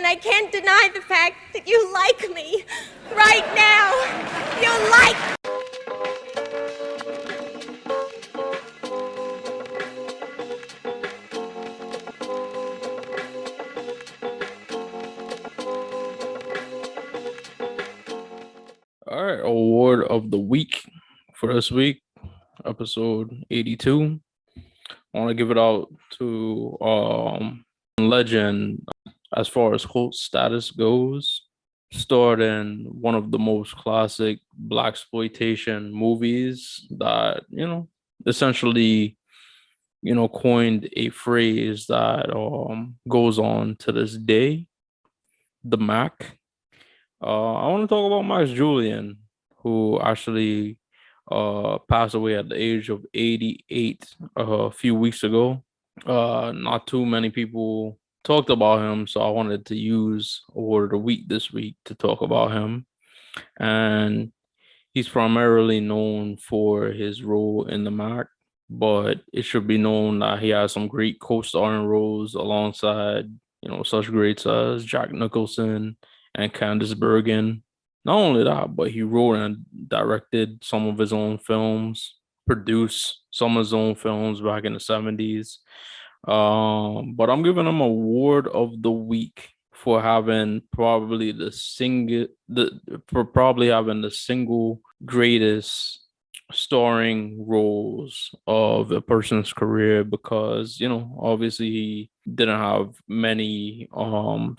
and I can't deny the fact that you like me. Right now. You like All right, award of the week for this week, episode 82. I want to give it out to legend as far as cult status goes. Starred in one of the most classic black exploitation movies that, essentially, coined a phrase that goes on to this day, the Mac. I want to talk about Max Julien, who actually passed away at the age of 88 a few weeks ago. Not too many people talked about him, so I wanted to use Award of the Week this week to talk about him. And he's primarily known for his role in the Mac, but it should be known that he has some great co-starring roles alongside, such greats as Jack Nicholson and Candice Bergen. Not only that, but he wrote and directed some of his own films, produced some of his own films back in the 70s. But I'm giving him award of the week for having probably the single greatest starring roles of a person's career, because obviously he didn't have many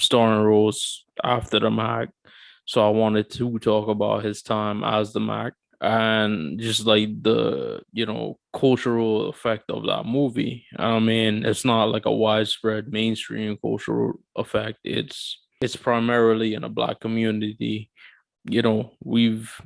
starring roles after the Mac. So I wanted to talk about his time as the Mac and just like the cultural effect of that movie. I mean, it's not like a widespread mainstream cultural effect. It's primarily in a black community. We've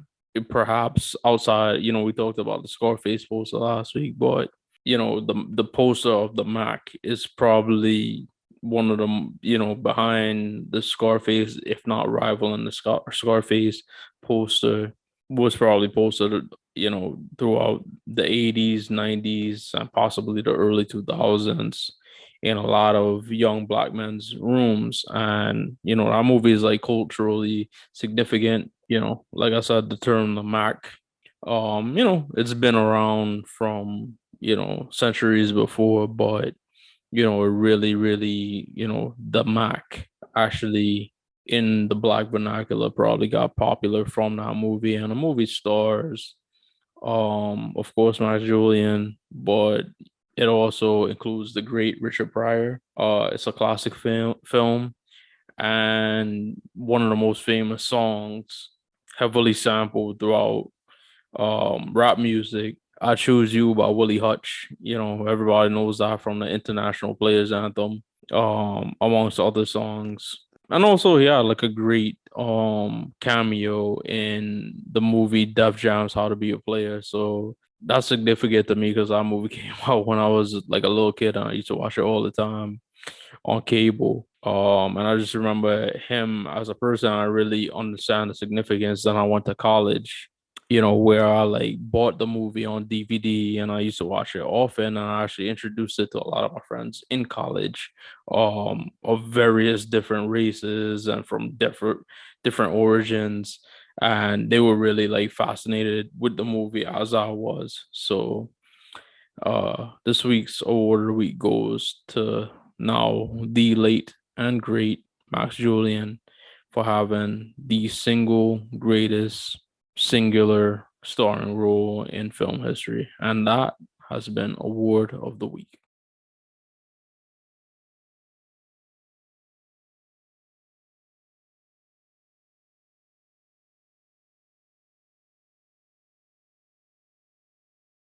perhaps outside, we talked about the Scarface poster last week, but the poster of the Mac is probably one of them, behind the Scarface, if not rivaling the Scarface poster, was probably posted, throughout the 80s, 90s, and possibly the early 2000s in a lot of young black men's rooms. And, that movie is like culturally significant. Like I said, the term the Mac, it's been around from, centuries before, but it really, really, the Mac actually in the black vernacular probably got popular from that movie. And the movie stars, of course, Max Julien, but it also includes the great Richard Pryor. It's a classic film, and one of the most famous songs, heavily sampled throughout rap music. I Choose You by Willie Hutch. Everybody knows that from the International Players Anthem, amongst other songs. And also he had like a great cameo in the movie Def Jam's How to Be a Player. So that's significant to me because that movie came out when I was like a little kid and I used to watch it all the time on cable. And I just remember him as a person. I really understand the significance. Then I went to college, where I like bought the movie on DVD and I used to watch it often. And I actually introduced it to a lot of my friends in college, of various different races and from different origins. And they were really like fascinated with the movie as I was. So this week's award of the week goes to now the late and great Max Julien for having the single greatest singular starring role in film history. And that has been award of the week.